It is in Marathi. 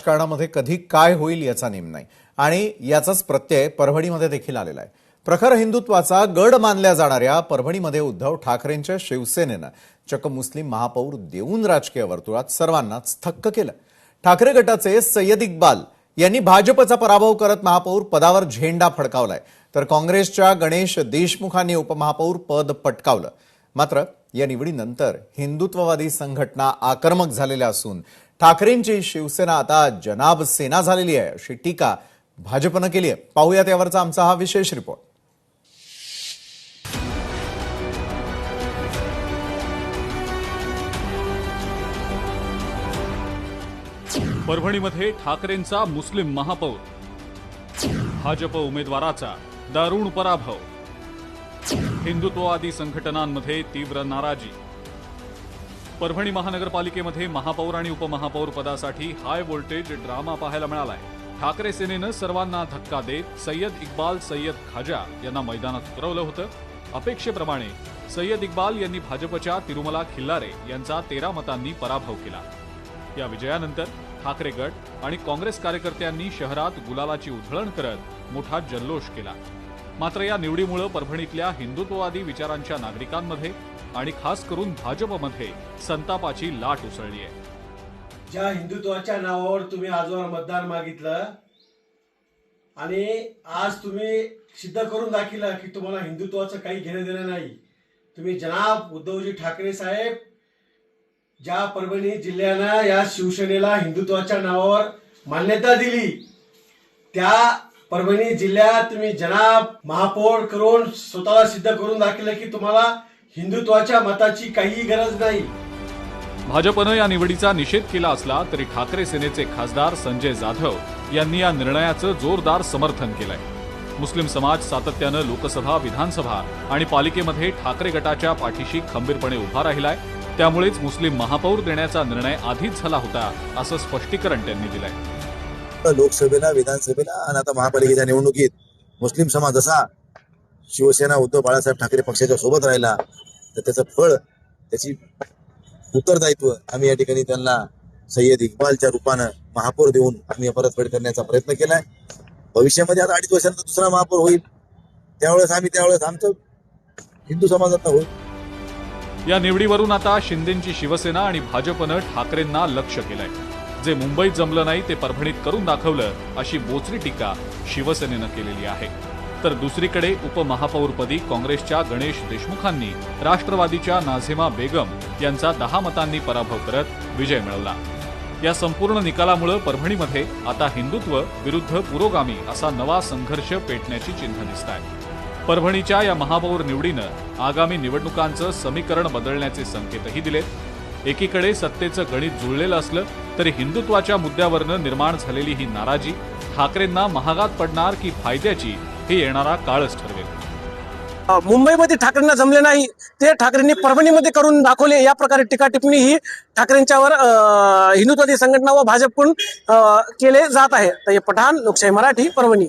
राजकारणामध्ये कधी काय होईल याचा नेम नाही आणि याचाच प्रत्यय परभणीमध्ये देखील आलेला आहे। प्रखर हिंदुत्वाचा गड मानल्या जाणाऱ्या परभणीमध्ये उद्धव ठाकरेंच्या शिवसेनेनं चक्क मुस्लिम महापौर देऊन राजकीय वर्तुळात सर्वांनाच थक्क केलं। ठाकरे गटाचे सय्यद इक्बाल यांनी भाजपचा पराभव करत महापौर पदावर झेंडा फडकावलाय, तर काँग्रेसच्या गणेश देशमुखांनी उपमहापौर पद पटकावलं। मात्र या निवडीनंतर हिंदुत्ववादी संघटना आक्रमक झालेल्या असून ठाकरेंची शिवसेना आता जनाब सेना झालेली आहे अशी टीका भाजपनं केली आहे। पाहूयात यावरचा आमचा हा विशेष रिपोर्ट। परभणीमध्ये ठाकरेंचा मुस्लिम महापौर, भाजप उमेदवाराचा दारुण पराभव, हिंदुत्ववादी संघटनांमध्ये तीव्र नाराजी। परभणी महानगरपालिकेमध्ये महापौर आणि उपमहापौर पदासाठी हाय व्होल्टेज ड्रामा पाहायला मिळालाय। ठाकरे सेनेनं सर्वांना धक्का देत सय्यद इक्बाल सय्यद खाजा यांना मैदानात उतरवलं होतं। अपेक्षेप्रमाणे सय्यद इक्बाल यांनी भाजपच्या तिरुमला खिल्लारे यांचा 13 मतांनी पराभव केला। या विजयानंतर ठाकरे गट आणि काँग्रेस कार्यकर्त्यांनी शहरात गुलालाची उधळण करत मोठा जल्लोष केला। मात्र या निवडीमुळे परभणीतल्या हिंदुत्ववादी विचारांच्या नागरिकांमध्ये आणि खास करून भाजपमध्ये संतापाची लाट उसळली आहे। ज्या हिंदुत्वाच्या नावावर तुम्ही आजवर मतदान मागितलं आणि आज तुम्ही सिद्ध करून दाखवलं की तुम्हाला हिंदुत्वाचं काही घेणं देणं नाही। तुम्ही जनाब उद्धवजी ठाकरे साहेब ज्या परभणी जिल्ह्यानं या शिवसेनेला हिंदुत्वाच्या नावावर मान्यता दिली, त्या परभणी जिल्ह्यात तुम्ही जनाब महापौर करून स्वतःला सिद्ध करून दाखवलं की तुम्हाला हिंदुत्वाच्या मताची काही गरज नाही। भाजपनं या निवडीचा निषेध केला असला तरी ठाकरे सेनेचे खासदार संजय जाधव यांनी या निर्णयाचं जोरदार समर्थन केलंय। मुस्लिम समाज सातत्यानं लोकसभा, विधानसभा आणि पालिकेमध्ये ठाकरे गटाच्या पाठीशी खंबीरपणे उभा राहिलाय, त्यामुळेच मुस्लिम महापौर देण्याचा निर्णय आधीच झाला होता असं स्पष्टीकरण त्यांनी दिलंय। लोकसभेला, विधानसभेला आणि आता महापालिकेच्या निवडणुकीत मुस्लिम समाज जसा शिवसेना उद्धव बाळासाहेब ठाकरे पक्षाच्या सोबत राहिला, तर त्याचं फळ, त्याची उत्तरदायित्व आम्ही या ठिकाणी त्यांना सय्यद इक्बालच्या रूपानं महापौर देऊन आम्ही परतफेड करण्याचा प्रयत्न केलाय। भविष्यामध्ये आता 2.5 वर्षानंतर दुसरा महापौर होईल, त्यावेळेस आमचं हिंदू समाजात होईल। या निवडीवरून आता शिंदेंची शिवसेना आणि भाजपनं ठाकरेंना लक्ष केलंय। जे मुंबईत जमलं नाही ते परभणीत करून दाखवलं अशी बोचरी टीका शिवसेनेनं केलेली आहे। तर दुसरीकडे उपमहापौरपदी काँग्रेसच्या गणेश देशमुखांनी राष्ट्रवादीच्या नाझिमा बेगम यांचा 10 मतांनी पराभव करत विजय मिळवला। या संपूर्ण निकालामुळे परभणीमध्ये आता हिंदुत्व विरुद्ध पुरोगामी असा नवा संघर्ष पेटण्याची चिन्ह दिसतायत। परभणीच्या या महापौर निवडीनं आगामी निवडणुकांचं समीकरण बदलण्याचे संकेतही दिलेत। एकीकडे सत्तेचं गणित जुळलेलं असलं तरी हिंदुत्वाच्या मुद्द्यावरनं निर्माण झालेली ही नाराजी ठाकरेंना महागात पडणार की फायद्याची हे येणारा काळच ठरवेल। मुंबईमध्ये ठाकरेंना जमले नाही ते ठाकरेंनी परभणीमध्ये करून दाखवले, या प्रकारे टीका टिप्पणी ही ठाकरेंच्यावर हिंदुत्ववादी संघटना व भाजपकडून केले जात आहे। तर पठाण, लोकशाही मराठी, परभणी।